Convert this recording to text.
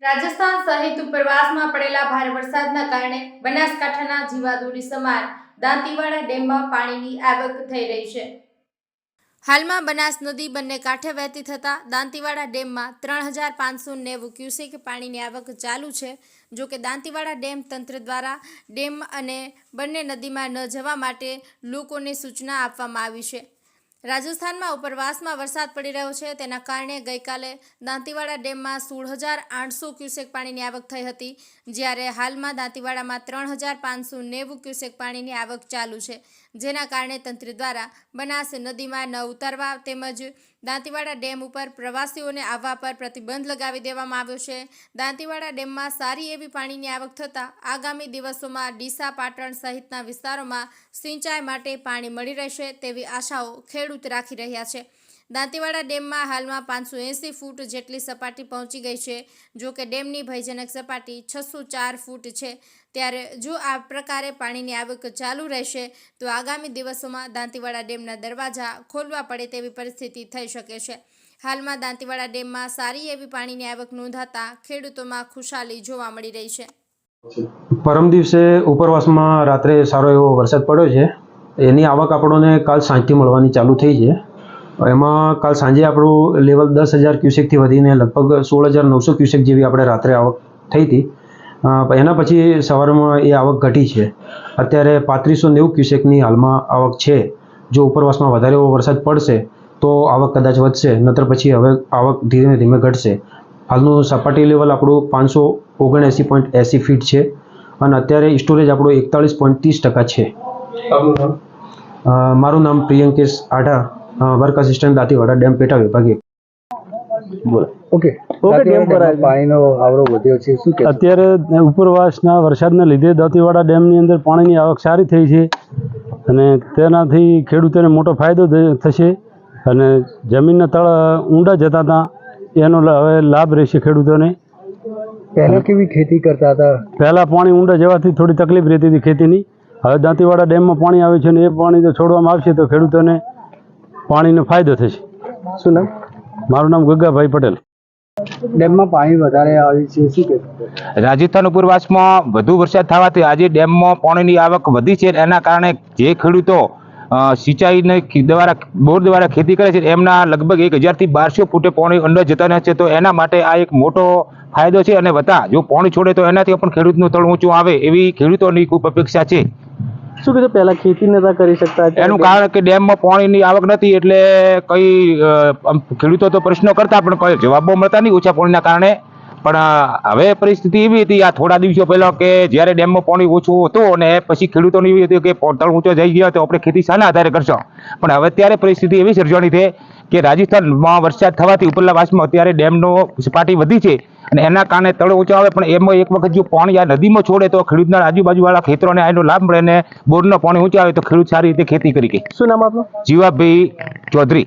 રાજસ્થાન સહિત ઉપરવાસમાં પડેલા ભારે વરસાદના કારણે બનાસકાંઠાના જીવાદોરી સમાન દાંતીવાડા ડેમમાં પાણીની આવક થઈ રહી છે। હાલમાં બનાસ નદી બંને કાંઠે વહેતી થતા દાંતીવાડા ડેમમાં 3590 ક્યુસેક પાણીની આવક ચાલુ છે। જો કે દાંતીવાડા ડેમ તંત્ર દ્વારા ડેમ અને બંને નદીમાં ન જવા માટે લોકોને સૂચના આપવામાં આવી છે। રાજસ્થાનમાં ઉપરવાસમાં વરસાદ પડી રહ્યો છે, તેના કારણે ગઈકાલે દાંતીવાડા ડેમમાં 16800 ક્યુસેક પાણીની આવક થઈ હતી, જ્યારે હાલમાં દાંતીવાડામાં 3590 ક્યુસેક પાણીની આવક ચાલુ છે, જેના કારણે તંત્ર દ્વારા બનાસ નદીમાં ન ઉતરવા તેમજ દાંતીવાડા ડેમ ઉપર પ્રવાસીઓને આવવા પર પ્રતિબંધ લગાવી દેવામાં આવ્યો છે। દાંતીવાડા ડેમમાં સારી એવી પાણીની આવક થતાં આગામી દિવસોમાં ડીસા, પાટણ સહિતના વિસ્તારોમાં સિંચાઈ માટે પાણી મળી રહેશે તેવી આશાઓ ખેડૂત રાખી રહ્યા છે। દાંતીવાડા ડેમમાં હાલમાં 580 ફૂટ જેટલી સપાટી પહોંચી ગઈ છે। જો કે ડેમની ભયજનક સપાટી 604 ફૂટ છે, ત્યારે જો આ પ્રકારે પાણીની આવક ચાલુ રહેશે તો આગામી દિવસોમાં દાંતીવાડા ડેમના દરવાજા ખોલવા પડે તેવી પરિસ્થિતિ થઈ શકે છે। હાલમાં દાંતીવાડા ડેમમાં સારી એવી પાણીની આવક નોંધાતા ખેડૂતોમાં ખુશાલી જોવા મળી રહી છે। પરમ દિવસે ઉપરવાસમાં રાત્રે સારો એવો વરસાદ પડ્યો છે, એની આવક આપણને કાલ સાંજથી મળવાની ચાલુ થઈ છે। એમાં કાલ સાંજે આપણું લેવલ 10,000 ક્યુસેકથી વધીને લગભગ 16,900 ક્યુસેક જેવી આપણે રાત્રે આવક થઈ હતી। એના પછી સવારમાં એ આવક ઘટી છે, અત્યારે 3590 ક્યુસેકની હાલમાં આવક છે। જો ઉપરવાસમાં વધારે એવો વરસાદ પડશે તો આવક કદાચ વધશે, નહીતર પછી હવે આવક ધીમે ધીમે ઘટશે। હાલનું સપાટી લેવલ આપણું 579.80 ફીટ છે અને અત્યારે સ્ટોરેજ આપણું 41.30% છે। મારું નામ પ્રિયંકેશ આઢા, વર્ક આસિસ્ટન્ટ દાંતીવાડા ડેમ પેટા વિભાગ। અત્યારે ઉપરવાસના વરસાદના લીધે દાંતીવાડા ડેમની અંદર પાણીની આવક સારી થઈ છે અને તેનાથી ખેડૂતોને મોટો ફાયદો થશે અને જમીનના તળ ઊંડા જતા હતા એનો હવે લાભ રહેશે ખેડૂતોને। પહેલા કેવી ખેતી કરતા હતા? પહેલાં પાણી ઊંડા જવાથી થોડી તકલીફ રહેતી હતી ખેતીની। હવે દાંતીવાડા ડેમમાં પાણી આવે છે અને એ પાણી જો છોડવામાં આવશે તો ખેડૂતોને પાણીનો ફાયદો થશે। શું નામ? મારું નામ ગગાભાઈ પટેલ। ડેમમાં પાણી વધારે આવે છે, શું કહેશો? રાજસ્થાન ઉપરવાસમાં વધુ વરસાદ થવાથી આજે ડેમમાં પાણીની આવક વધી છે। એના કારણે જે ખેડૂતો સિંચાઈને દ્વારા બોર દ્વારા ખેતી કરે છે એમના લગભગ 1000 થી 1200 ફૂટે પાણી અંદર જતા રહે છે, તો એના માટે આ એક મોટો ફાયદો છે। અને વત્તા જો પાણી છોડે તો એનાથી પણ ખેડૂતનું તળ ઊંચું આવે એવી ખેડૂતોની ખૂબ અપેક્ષા છે। શું કીધું, પહેલા ખેતી નતા કરી શકતા? એનું કારણ કે ડેમમાં પાણીની આવક નથી એટલે કઈ ખેડૂતો તો પ્રશ્નો કરતા પણ કોઈ જવાબો મળતા નહીં ઓછા પાણીના કારણે। પણ હવે પરિસ્થિતિ એવી હતી આ થોડા દિવસો પહેલા કે જ્યારે ડેમમાં પાણી ઓછું હતું અને પછી ખેડૂતોની એવી હતી કે તળ ઊંચો જઈ ગયો તો આપણે ખેતી શાના આધારે કરશો। પણ હવે અત્યારે પરિસ્થિતિ એવી સર્જાણી છે કે રાજસ્થાનમાં વરસાદ થવાથી ઉપરલા વાસમાં અત્યારે ડેમનો સપાટી વધી છે અને એના કારણે તળ ઊંચો આવે, પણ એમાં એક વખત જો પાણી આ નદીમાં છોડે તો ખેડૂતના આજુબાજુવાળા ખેતરોને આનો લાભ મળે અને બોરનો પાણી ઊંચો આવે તો ખેડૂત સારી રીતે ખેતી કરી શકે। શું નામ આપનું? જીવાભાઈ ચૌધરી।